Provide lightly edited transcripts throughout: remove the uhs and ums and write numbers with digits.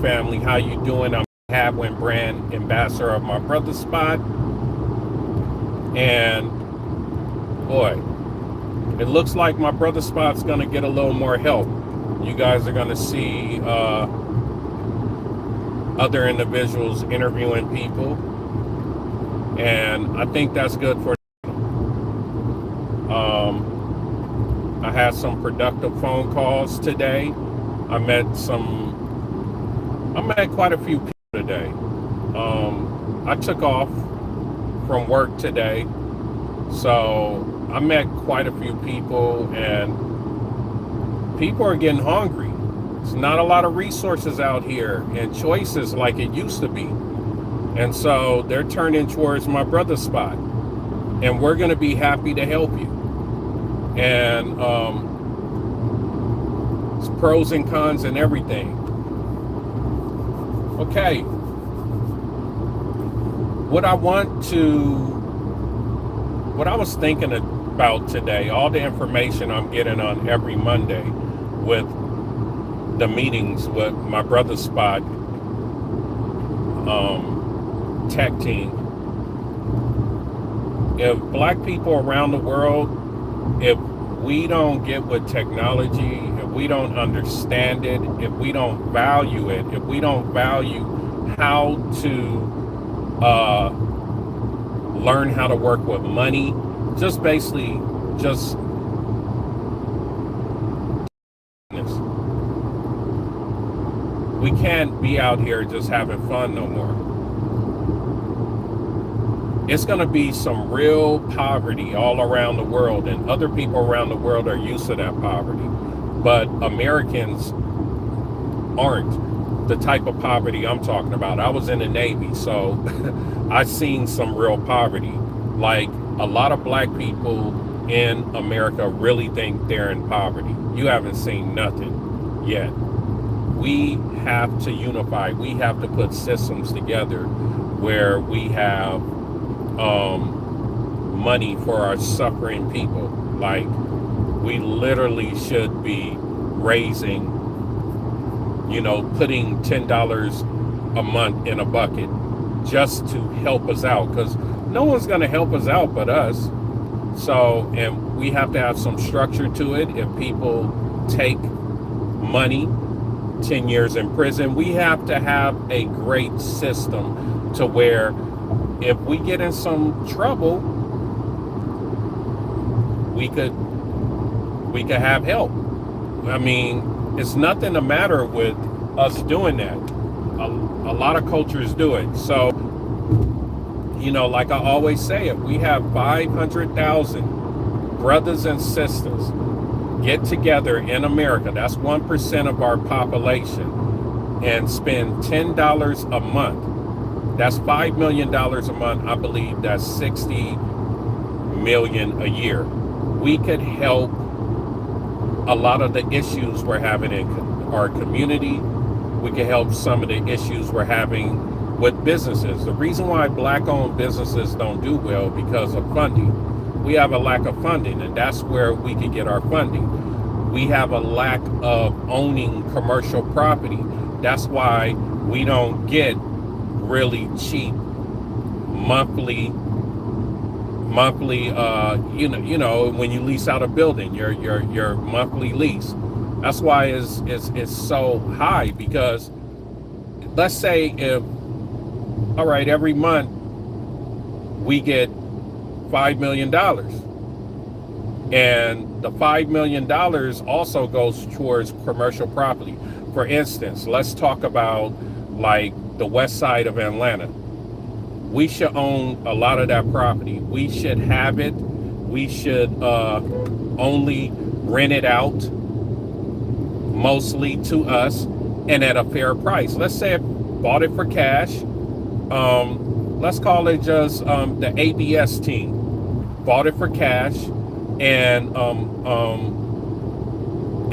family? How you doing? I'm Hadwin brand ambassador of My Brother Spot. And boy, it looks like My Brother Spot's going to get a little more help. You guys are going to see other individuals interviewing people. And I think that's good for I had some productive phone calls today. I met quite a few people today. I took off from work today, so I met quite a few people, and people are getting hungry. There's not a lot of resources out here and choices like it used to be. And so they're turning towards My Brother Spot, and we're going to be happy to help you. And it's pros and cons and everything. Okay. What I was thinking about today, all the information I'm getting on every Monday with the meetings with My Brother Spot tech team. If black people around the world, if we don't get with technology, if we don't understand it, if we don't value it, if we don't value how to learn how to work with money, just basically just we can't be out here just having fun no more. It's going to be some real poverty all around the world, and other people around the world are used to that poverty. But Americans aren't the type of poverty I'm talking about. I was in the Navy, so I've seen some real poverty. Like, a lot of black people in America really think they're in poverty. You haven't seen nothing yet. We have to unify. We have to put systems together where we have money for our suffering people. Like, we literally should be raising, putting $10 a month in a bucket just to help us out, because no one's going to help us out but us. So, and we have to have some structure to it. If people take money, 10 years in prison, we have to have a great system to where if we get in some trouble, we could have help. I mean, it's nothing the matter with us doing that. A lot of cultures do it. So, like I always say, if we have 500,000 brothers and sisters get together in America, that's 1% of our population, and spend $10 a month, that's $5 million a month. I believe that's 60 million a year. We could help a lot of the issues we're having in our community. We could help some of the issues we're having with businesses. The reason why black-owned businesses don't do well because of funding. We have a lack of funding, and that's where we can get our funding. We have a lack of owning commercial property. That's why we don't get really cheap monthly when you lease out a building, your monthly lease. That's why it's so high, because let's say every month we get $5 million, and the $5 million also goes towards commercial property. For instance, let's talk about like the west side of Atlanta. We should own a lot of that property. We should have it. We should only rent it out, mostly to us, and at a fair price. Let's say I bought it for cash. Let's call it just the ABS team bought it for cash, and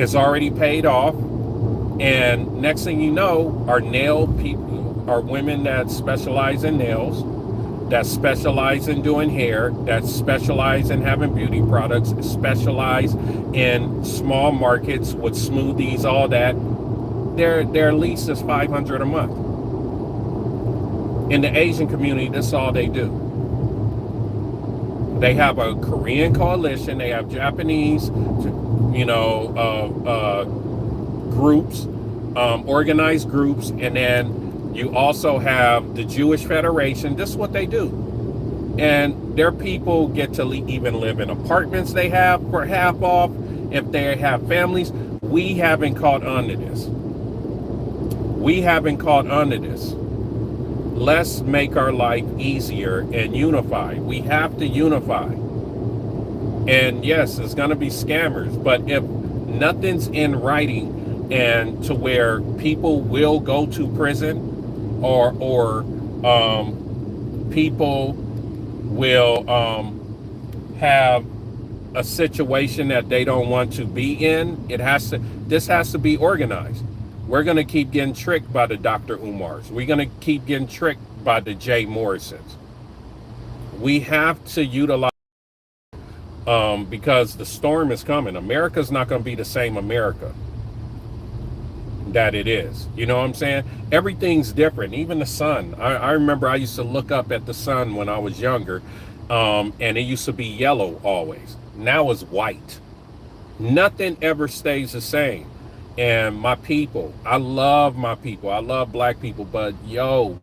it's already paid off. And next thing you know, our nail people are women that specialize in nails, that specialize in doing hair, that specialize in having beauty products, specialize in small markets with smoothies, all that. their lease is $500 a month. In the Asian community, that's all they do. They have a Korean coalition. They have Japanese, groups, organized groups, and then you also have the Jewish Federation. This is what they do. And their people get to even live in apartments they have for half off. If they have families, we haven't caught on to this. We haven't caught on to this. Let's make our life easier and unify. We have to unify. And yes, it's going to be scammers, but if nothing's in writing and to where people will go to prison or people will have a situation that they don't want to be in, this has to be organized. We're going to keep getting tricked by the Dr. Umars. We're going to keep getting tricked by the Jay Morrisons. We have to utilize because the storm is coming. America's not going to be the same America that it is. You know what I'm saying? Everything's different. Even the sun. I remember I used to look up at the sun when I was younger, and it used to be yellow always. Now it's white. Nothing ever stays the same. And my people, I love my people. I love black people. But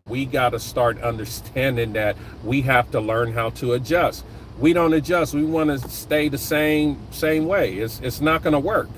we got to start understanding that we have to learn how to adjust. We don't adjust. We want to stay the same way. It's not going to work.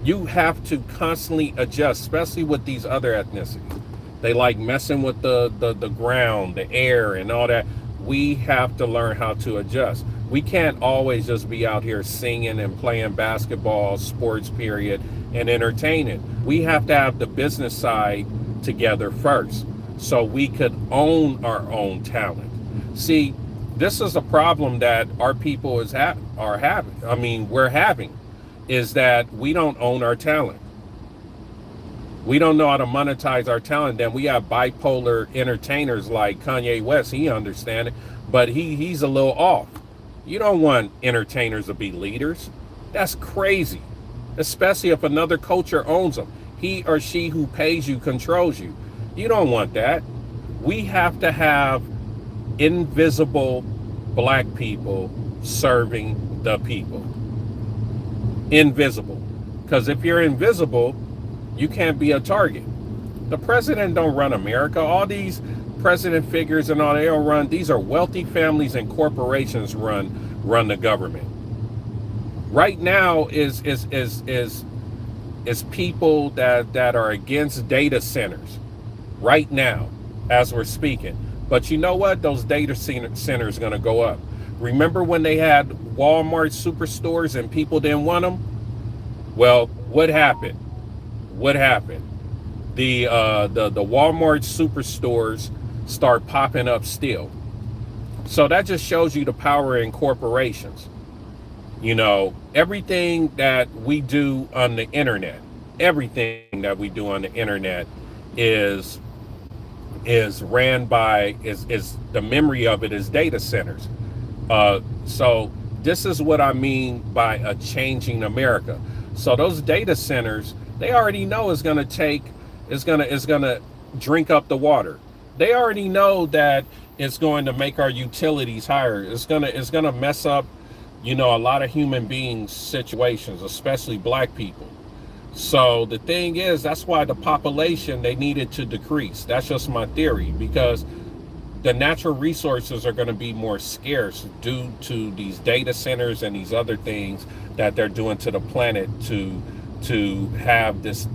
You have to constantly adjust, especially with these other ethnicities. They like messing with the ground, the air, and all that. We have to learn how to adjust. We can't always just be out here singing and playing basketball, sports, period, and entertaining. We have to have the business side together first so we could own our own talent. See, this is a problem that our people we're having, is that we don't own our talent. We don't know how to monetize our talent. Then we have bipolar entertainers like Kanye West. He understands it, but he's a little off. You don't want entertainers to be leaders. That's crazy, especially if another culture owns them. He or she who pays you controls you. You don't want that. We have to have invisible black people serving the people. Invisible. Because if you're invisible, you can't be a target. The president don't run America. All these president figures and all, they don't run. These are wealthy families and corporations run the government. Right now is people that are against data centers. Right now, as we're speaking. But you know what? Those data centers are going to go up. Remember when they had Walmart superstores and people didn't want them? Well, what happened? The Walmart superstores start popping up still. So that just shows you the power in corporations. You know, everything that we do on the internet, is ran by, is the memory of it is data centers. So this is what I mean by a changing America. So those data centers, they already know is going to drink up the water. They already know that it's going to make our utilities higher. It's going to mess up, a lot of human beings situations, especially black people. So the thing is, that's why the population, they needed to decrease. That's just my theory, because the natural resources are going to be more scarce due to these data centers and these other things that they're doing to the planet to have this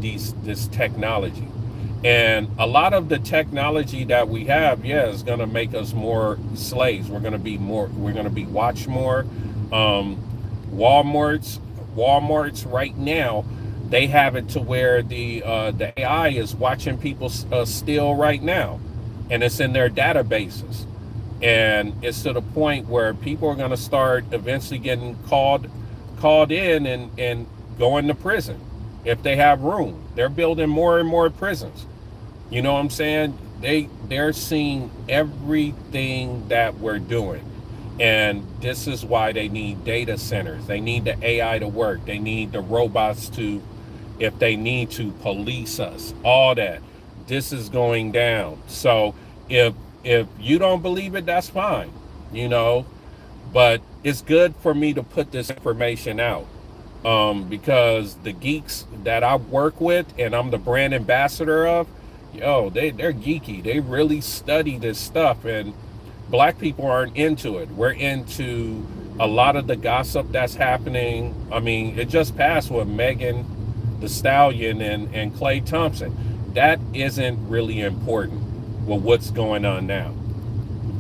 technology. And a lot of the technology that we have, is going to make us more slaves. We're going to be watched more. Walmart's right now, they have it to where the AI is watching people steal right now, and it's in their databases, and it's to the point where people are going to start eventually getting called in and going to prison if they have room. They're building more and more prisons. You know what I'm saying? They're seeing everything that we're doing. And this is why they need data centers. They need the AI to work. They need the robots to if they need to police us, all that. This is going down. So if you don't believe it, that's fine, you know. But it's good for me to put this information out, because the geeks that I work with and I'm the brand ambassador of, yo, they're geeky. They really study this stuff, and black people aren't into it. We're into a lot of the gossip that's happening. I mean, it just passed with Megan the Stallion and Clay Thompson. That isn't really important with what's going on now.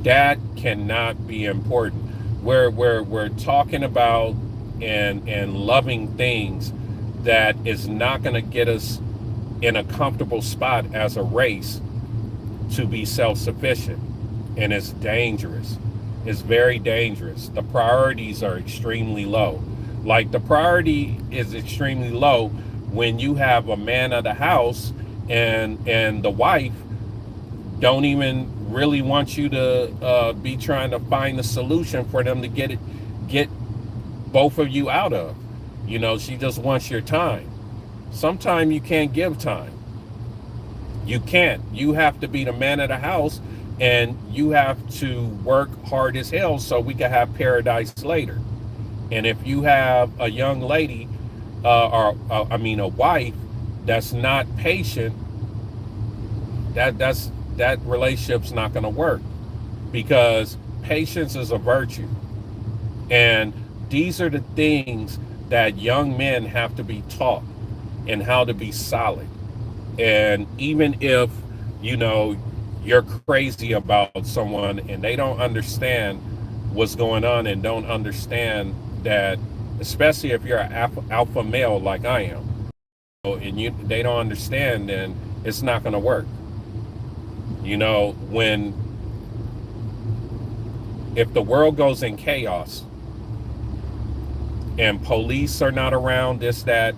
That cannot be important. We're talking about and loving things that is not going to get us in a comfortable spot as a race to be self-sufficient, and it's dangerous. It's very dangerous. The priorities are extremely low. Like, the priority is extremely low when you have a man of the house and the wife don't even really want you to be trying to find a solution for them to get both of you out of. You know, she just wants your time. Sometimes you can't give time. You can't. You have to be the man of the house, and you have to work hard as hell so we can have paradise later. And if you have a young lady, a wife that's not patient, that relationship's not going to work, because patience is a virtue. And these are the things that young men have to be taught, and how to be solid. And even if, you know, you're crazy about someone and they don't understand what's going on, and don't understand that, especially if you're an alpha male like I am, and they don't understand, then it's not going to work. You know, if the world goes in chaos and police are not around, this, that,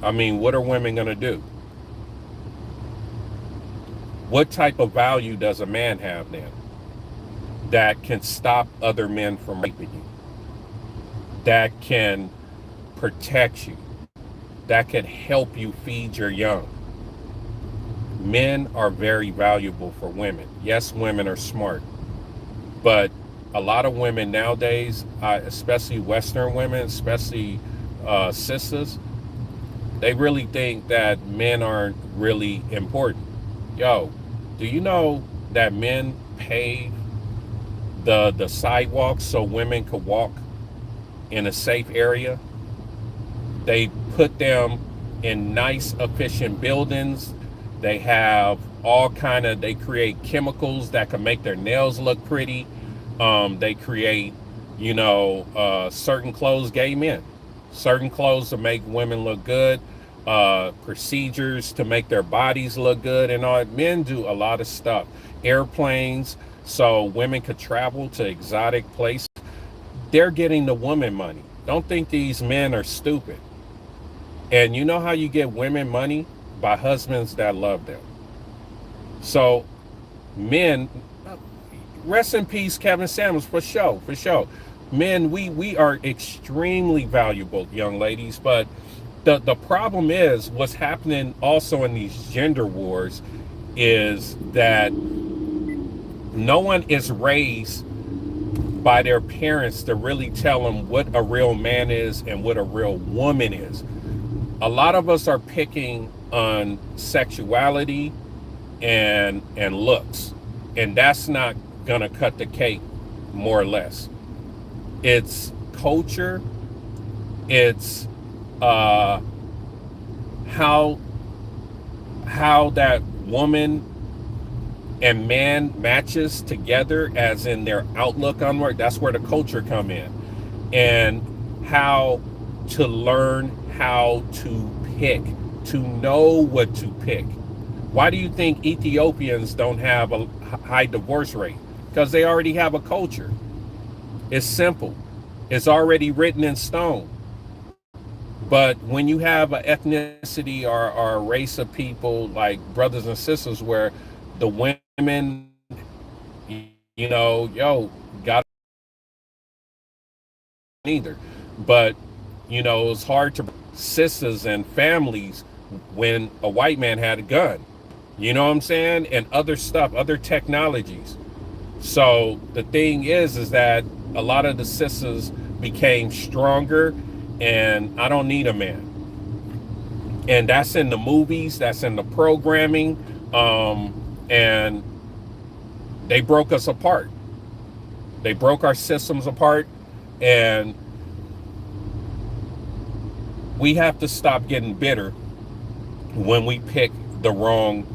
I mean, what are women going to do? What type of value does a man have then that can stop other men from raping you, that can protect you, that can help you feed your young? Men are very valuable for women. Yes, women are smart, but a lot of women nowadays, especially Western women, especially sisters, they really think that men aren't really important. Yo, do you know that men pave the sidewalks so women could walk in a safe area? They put them in nice, efficient buildings. They have they create chemicals that can make their nails look pretty. They create, certain clothes, gay men, certain clothes to make women look good, procedures to make their bodies look good, and all. Men do a lot of stuff. Airplanes, so women could travel to exotic places. They're getting the woman money. Don't think these men are stupid. And you know how you get women money? By husbands that love them. So men, rest in peace, Kevin Samuels, for sure, for sure. Men, we are extremely valuable, young ladies, but the problem is what's happening also in these gender wars is that no one is raised by their parents to really tell them what a real man is and what a real woman is. A lot of us are picking on sexuality and looks, and that's not gonna cut the cake, more or less. It's culture. It's how that woman and man matches together, as in their outlook on work. That's where the culture come in, and how to learn how to pick, to know what to pick. Why do you think Ethiopians don't have a high divorce rate? Because they already have a culture. It's simple. It's already written in stone. But when you have an ethnicity or a race of people, like brothers and sisters, where the women, got neither. But, it's hard to. sisters and families when a white man had a gun. You know what I'm saying? And other stuff, other technologies. So the thing is that a lot of the sisters became stronger, and I don't need a man. And that's in the movies, that's in the programming, and they broke us apart. They broke our systems apart, and we have to stop getting bitter when we pick the wrong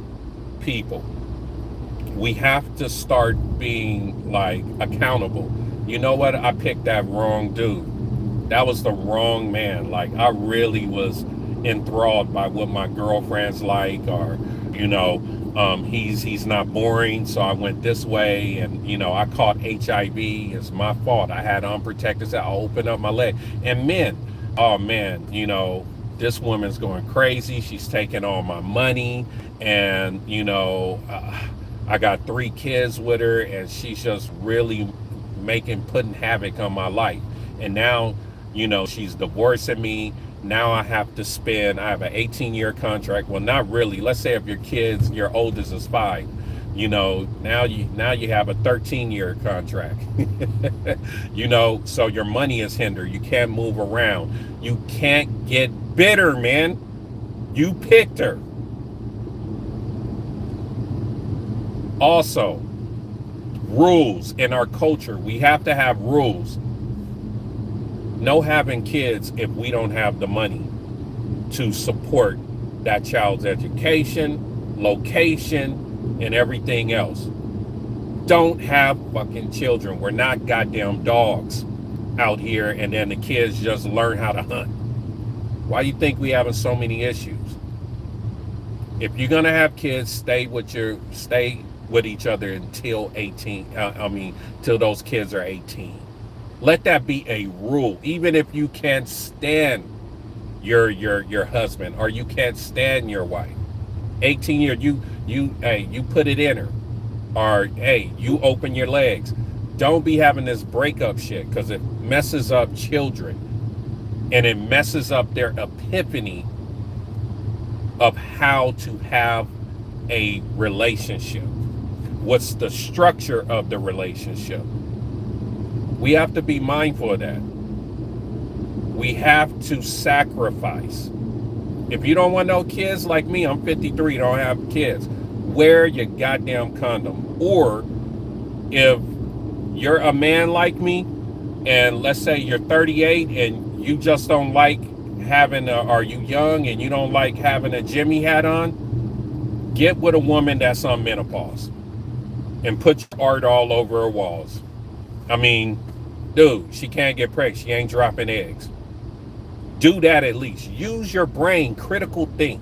people. We have to start being like accountable. You know what? I picked that wrong dude. That was the wrong man. Like, I really was enthralled by what my girlfriend's like, or he's not boring, so I went this way, and I caught HIV. It's my fault. I had unprotected sex. I opened up my leg. And men, oh man, this woman's going crazy. She's taking all my money, and I got 3 kids with her, and she's just really putting havoc on my life. And now she's divorcing me. Now I have an 18-year contract. Well, not really. Let's say if your oldest is 5, now you have a 13-year contract. So your money is hindered. You can't move around. You can't get bitter, man. You picked her. Also, rules in our culture. We have to have rules. No having kids if we don't have the money to support that child's education, location, and everything else. Don't have fucking children. We're not goddamn dogs out here, and then the kids just learn how to hunt. Why do you think we having so many issues? If you're gonna have kids, stay with each other until 18. Till those kids are 18. Let that be a rule. Even if you can't stand your husband, or you can't stand your wife, 18 years, you put it in her, or hey, you open your legs. Don't be having this breakup shit, because it messes up children, and it messes up their epiphany of how to have a relationship. What's the structure of the relationship? We have to be mindful of that. We have to sacrifice. If you don't want no kids, like me, I'm 53, don't have kids, wear your goddamn condom. Or if you're a man like me, and let's say you're 38 and you just don't like are you young and you don't like having a Jimmy hat on, get with a woman that's on menopause and put your art all over her walls. Dude, she can't get pregnant. She ain't dropping eggs. Do that at least. Use your brain. Critical think.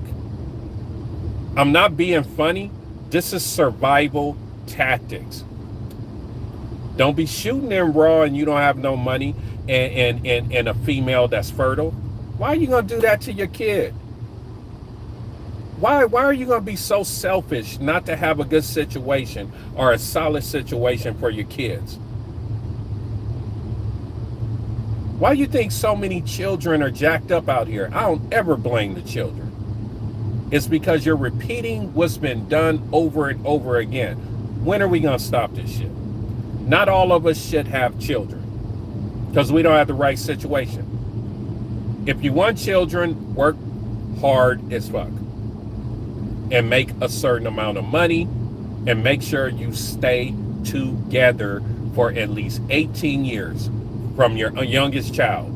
I'm not being funny. This is survival tactics. Don't be shooting them raw and you don't have no money, and a female that's fertile. Why are you going to do that to your kid? Why are you going to be so selfish not to have a good situation or a solid situation for your kids? Why do you think so many children are jacked up out here? I don't ever blame the children. It's because you're repeating what's been done over and over again. When are we going to stop this shit? Not all of us should have children because we don't have the right situation. If you want children, work hard as fuck and make a certain amount of money, and make sure you stay together for at least 18 years from your youngest child.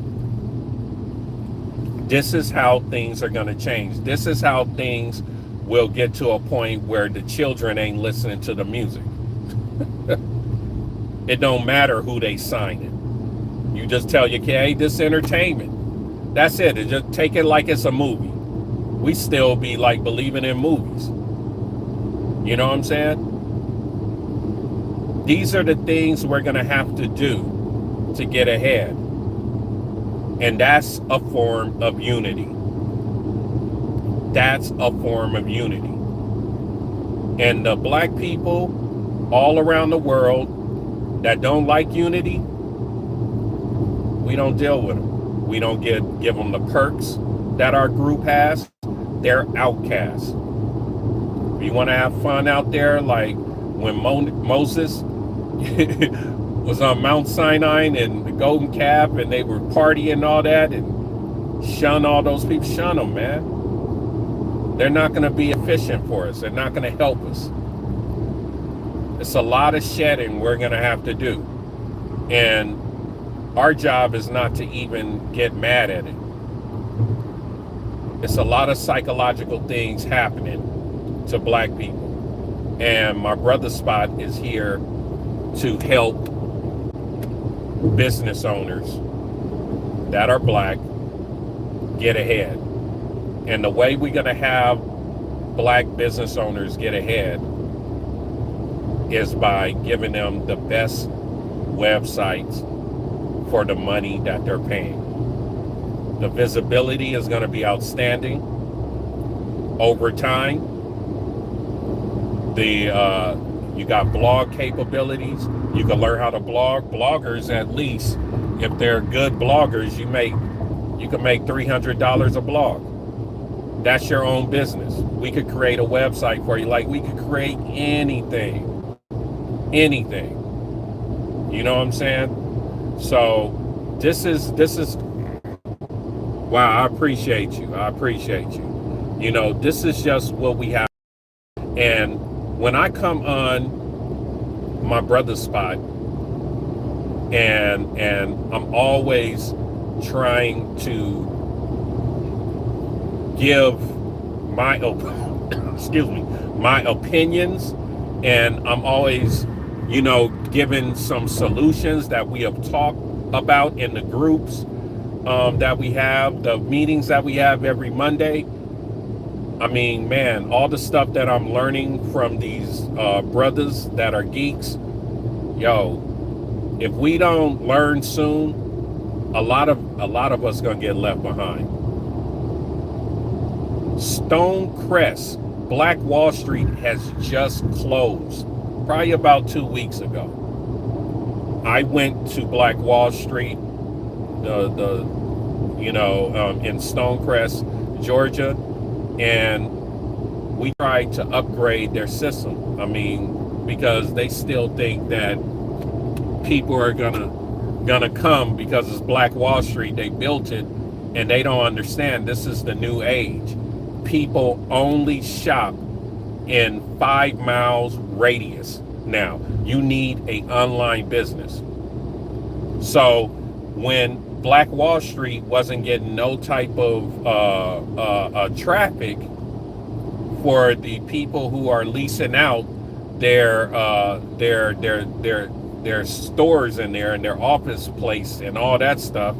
This is how things are going to change. This is how things will get to a point where the children ain't listening to the music. It don't matter who they signing. You just tell your kid, hey, this is entertainment. That's it. Just take it like it's a movie. We still be like believing in movies. You know what I'm saying? These are the things we're going to have to do to get ahead. And that's a form of unity. That's a form of unity. And the black people all around the world that don't like unity, we don't deal with them. We don't give them the perks. that our group has, they're outcasts. If you want to have fun out there, like when Moses was on Mount Sinai and the golden calf and they were partying and all that, and shun all those people, shun them, man. They're not going to be efficient for us. They're not going to help us. It's a lot of shedding we're going to have to do. And our job is not to even get mad at it. It's a lot of psychological things happening to black people. And my brother Spot is here to help business owners that are black get ahead. And the way we're going to have black business owners get ahead is by giving them the best websites for the money that they're paying. The visibility is going to be outstanding over time. You got blog capabilities. You can learn how to blog. Bloggers, at least, if they're good bloggers, you can make $300 a blog. That's your own business. We could create a website for you. Like, we could create anything. You know what I'm saying? So this is wow, I appreciate you. You know, this is just what we have. And when I come on my brother's Spot, and I'm always trying to give my my opinions, and I'm always, you know, giving some solutions that we have talked about in the groups that we have, the meetings that we have every Monday. I mean, man, all the stuff that I'm learning from these brothers that are geeks, yo, if we don't learn soon, a lot of us gonna get left behind. Stonecrest, Black Wall Street has just closed, probably about 2 weeks ago. I went to Black Wall Street, in Stonecrest, Georgia, and we tried to upgrade their system. I mean, because they still think that people are gonna come because it's Black Wall Street. They built it, and they don't understand this is the new age. People only shop in 5 miles radius now. You need an online business. So when Black Wall Street wasn't getting no type of traffic for the people who are leasing out their stores in there and their office place and all that stuff,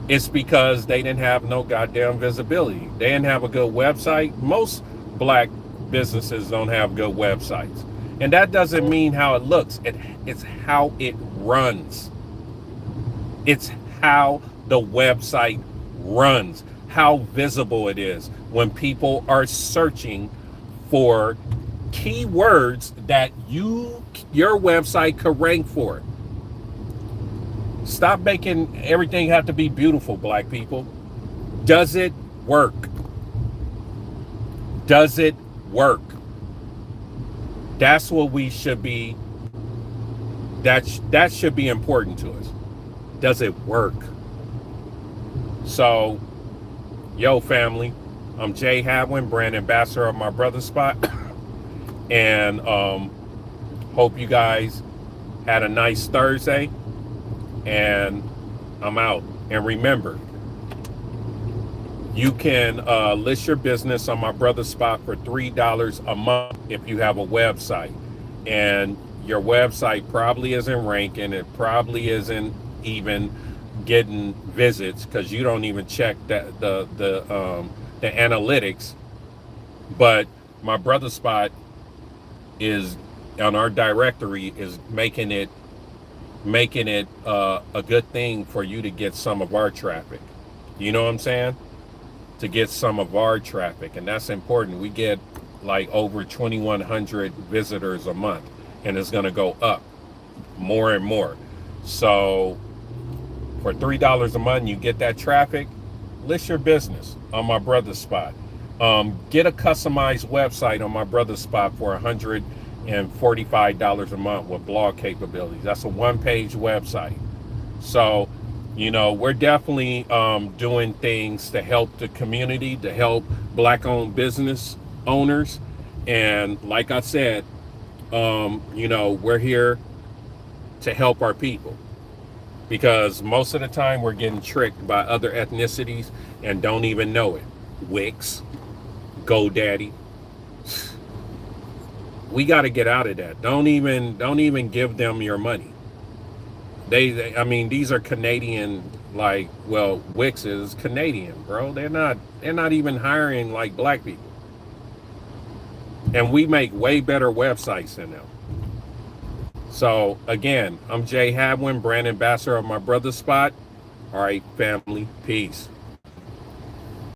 it's because they didn't have no goddamn visibility. They didn't have a good website. Most black businesses don't have good websites. And that doesn't mean how it looks. It's how it runs. It's how the website runs, how visible it is when people are searching for keywords that your website could rank for. Stop making everything have to be beautiful, black people. Does it work? Does it work? That's what we should be, that should be important to us. Does it work? So, yo family, I'm Jay Hadwin, brand ambassador of my brother's Spot. And hope you guys had a nice Thursday. And I'm out. And remember, you can list your business on my brother's Spot for $3 a month if you have a website. And your website probably isn't ranking. It probably isn't even getting visits because you don't even check that the analytics. But my brother's Spot is on our directory, is making it a good thing for you to get some of our traffic. You know what I'm saying? To get some of our traffic, and that's important. We get like over 2,100 visitors a month, and it's going to go up more and more. So for $3 a month, you get that traffic. list your business on my brother's spot. Get a customized website on my brother's spot for $145 a month with blog capabilities. That's a one-page website. So, we're definitely doing things to help the community, to help Black-owned business owners. And like I said, we're here to help our people, because most of the time we're getting tricked by other ethnicities and don't even know it. Wix, GoDaddy. We got to get out of that. Don't even give them your money. I mean, these are Canadian, Wix is Canadian, bro. They're not even hiring like black people. And we make way better websites than them. So again, I'm Jay Hadwin, brand ambassador of my brother's spot. All right, family, peace.